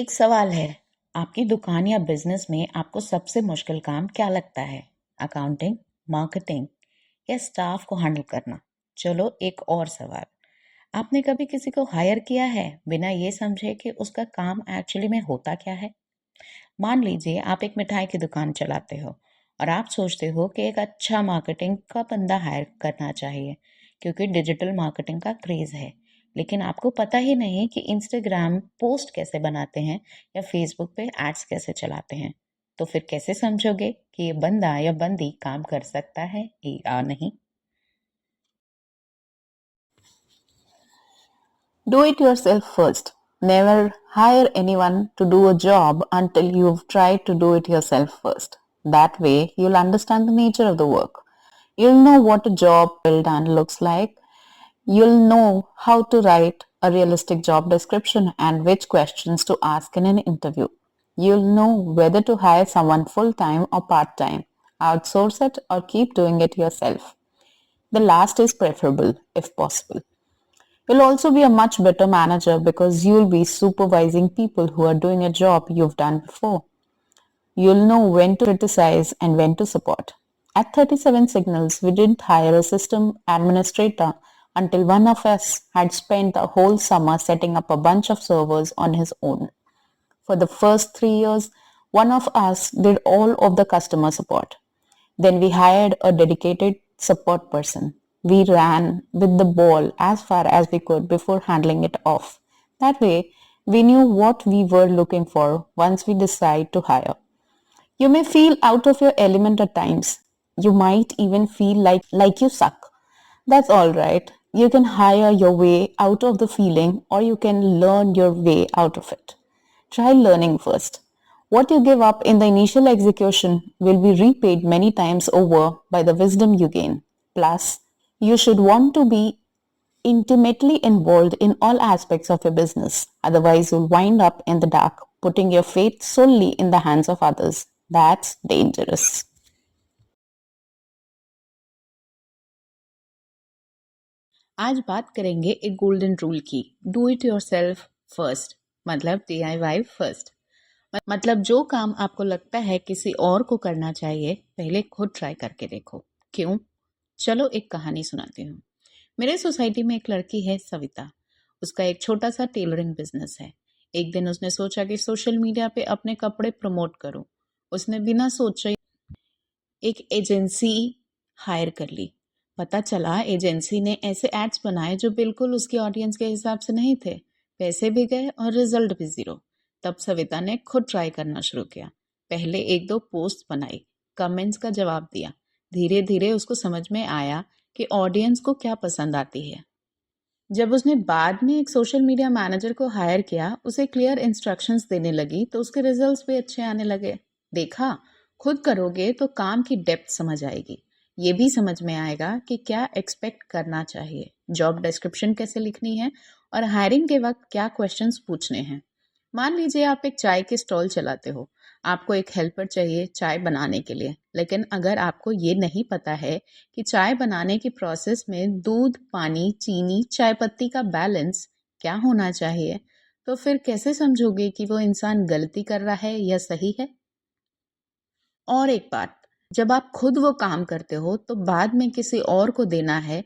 एक सवाल है, आपकी दुकान या बिजनेस में आपको सबसे मुश्किल काम क्या लगता है? अकाउंटिंग, मार्केटिंग या स्टाफ को हैंडल करना? चलो एक और सवाल, आपने कभी किसी को हायर किया है बिना ये समझे कि उसका काम एक्चुअली में होता क्या है? मान लीजिए आप एक मिठाई की दुकान चलाते हो और आप सोचते हो कि एक अच्छा मार्केटिंग का बंदा हायर करना चाहिए क्योंकि डिजिटल मार्केटिंग का क्रेज है, लेकिन आपको पता ही नहीं कि इंस्टाग्राम पोस्ट कैसे बनाते हैं या फेसबुक पे एड्स कैसे चलाते हैं। तो फिर कैसे समझोगे कि ये बंदा या बंदी काम कर सकता है या नहीं? Do it yourself first. Never hire anyone to do a job until you've tried to do it yourself first. That way, you'll understand the nature of the work. You'll know what a job well done looks like. You'll know how to write a realistic job description and which questions to ask in an interview. You'll know whether to hire someone full time or part time, outsource it, or keep doing it yourself. The last is preferable if possible. You'll also be a much better manager because you'll be supervising people who are doing a job you've done before. You'll know when to criticize and when to support. At 37 Signals, we didn't hire a system administrator until one of us had spent a whole summer setting up a bunch of servers on his own. For the first 3 years, one of us did all of the customer support. Then we hired a dedicated support person. We ran with the ball as far as we could before handling it off. That way, we knew what we were looking for once we decide to hire. You may feel out of your element at times. You might even feel like you suck. That's all right. You can hire your way out of the feeling or you can learn your way out of it. Try learning first. What you give up in the initial execution will be repaid many times over by the wisdom you gain. Plus, you should want to be intimately involved in all aspects of your business. Otherwise, you'll wind up in the dark, putting your faith solely in the hands of others. That's dangerous. आज बात करेंगे एक golden rule की, do it yourself first, मतलब DIY first. मतलब जो काम आपको लगता है किसी और को करना चाहिए, पहले खुद ट्राई करके देखो। क्यों? चलो एक कहानी सुनाती हूँ। मेरे सोसाइटी में एक लड़की है, सविता। उसका एक छोटा सा टेलरिंग बिजनेस है। एक दिन उसने सोचा कि सोशल मीडिया पे अपने कपड़े प्रमोट करूं। उसने बिना सोचे एक एजेंसी हायर कर ली। पता चला एजेंसी ने ऐसे एड्स बनाए जो बिल्कुल उसकी ऑडियंस के हिसाब से नहीं थे। पैसे भी गए और रिजल्ट भी ज़ीरो। तब सविता ने खुद ट्राई करना शुरू किया। पहले एक दो पोस्ट बनाई, कमेंट्स का जवाब दिया। धीरे धीरे उसको समझ में आया कि ऑडियंस को क्या पसंद आती है। जब उसने बाद में एक सोशल मीडिया मैनेजर को हायर किया, उसे क्लियर इंस्ट्रक्शंस देने लगी, तो उसके रिजल्ट्स भी अच्छे आने लगे। देखा, खुद करोगे तो काम की डेप्थ समझ आएगी। ये भी समझ में आएगा कि क्या एक्सपेक्ट करना चाहिए, जॉब डिस्क्रिप्शन कैसे लिखनी है और हायरिंग के वक्त क्या क्वेश्चंस पूछने हैं। मान लीजिए आप एक चाय के स्टॉल चलाते हो। आपको एक हेल्पर चाहिए चाय बनाने के लिए, लेकिन अगर आपको ये नहीं पता है कि चाय बनाने की प्रोसेस में दूध, पानी, चीनी, चाय पत्ती का बैलेंस क्या होना चाहिए, तो फिर कैसे समझोगे कि वो इंसान गलती कर रहा है या सही है? और एक बात, जब आप खुद वो काम करते हो तो बाद में किसी और को देना है,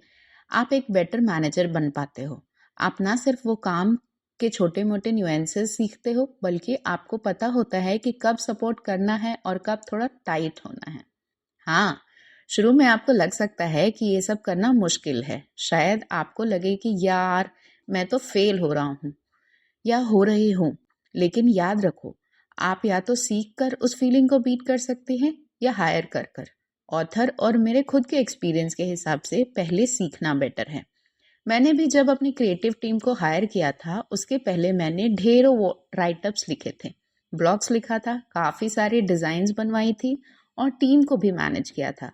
आप एक बेटर मैनेजर बन पाते हो। आप ना सिर्फ वो काम के छोटे मोटे न्यूएंसेस सीखते हो, बल्कि आपको पता होता है कि कब सपोर्ट करना है और कब थोड़ा टाइट होना है। हाँ, शुरू में आपको लग सकता है कि ये सब करना मुश्किल है। शायद आपको लगे कि यार, मैं तो फेल हो रहा हूँ या हो रही हूँ। लेकिन याद रखो, आप या तो सीख कर उस फीलिंग को बीट कर सकते हैं या हायर कर कर। ऑथर और मेरे खुद के एक्सपीरियंस के हिसाब से पहले सीखना बेटर है। मैंने भी जब अपनी क्रिएटिव टीम को हायर किया था, उसके पहले मैंने ढेरों राइटअप्स लिखे थे, ब्लॉग्स लिखा था, काफ़ी सारी डिज़ाइंस बनवाई थी और टीम को भी मैनेज किया था।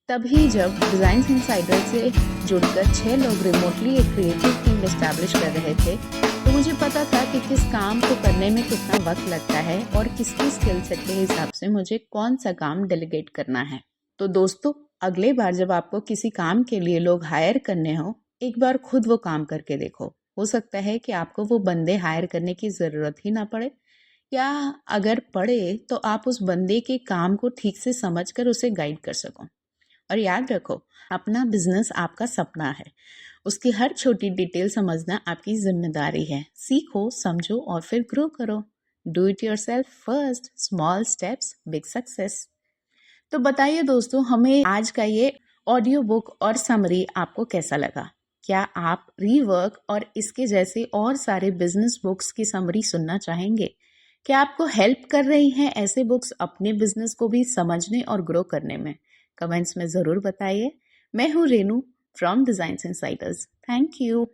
तभी जब डिज़ाइन इनसाइडर से जुड़कर 6 लोग रिमोटली एक क्रिएटिव टीम एस्टैब्लिश कर रहे थे, तो मुझे पता था कि किस काम को करने में कितना वक्त लगता है और किसकी स्किल सेट के हिसाब से मुझे कौन सा काम डेलीगेट करना है। तो दोस्तों, अगले बार जब आपको किसी काम के लिए लोग हायर करने हो, एक बार खुद वो काम करके देखो। हो सकता है कि आपको वो बंदे हायर करने की ज़रूरत ही ना पड़े। क्या अगर पढ़े तो आप उस बंदे के काम को ठीक से समझकर उसे गाइड कर सको। और याद रखो, अपना बिजनेस आपका सपना है, उसकी हर छोटी डिटेल समझना आपकी जिम्मेदारी है। सीखो, समझो और फिर ग्रो करो। Do it yourself first, small steps big success. तो बताइए दोस्तों, हमें आज का ये ऑडियो बुक और समरी आपको कैसा लगा? क्या आप रीवर्क और इसके जैसे और सारे बिजनेस बुक्स की समरी सुनना चाहेंगे? क्या आपको हेल्प कर रही हैं ऐसे बुक्स अपने बिजनेस को भी समझने और ग्रो करने में? कमेंट्स में ज़रूर बताइए। मैं हूँ Renu from designs Insiders. Thank you.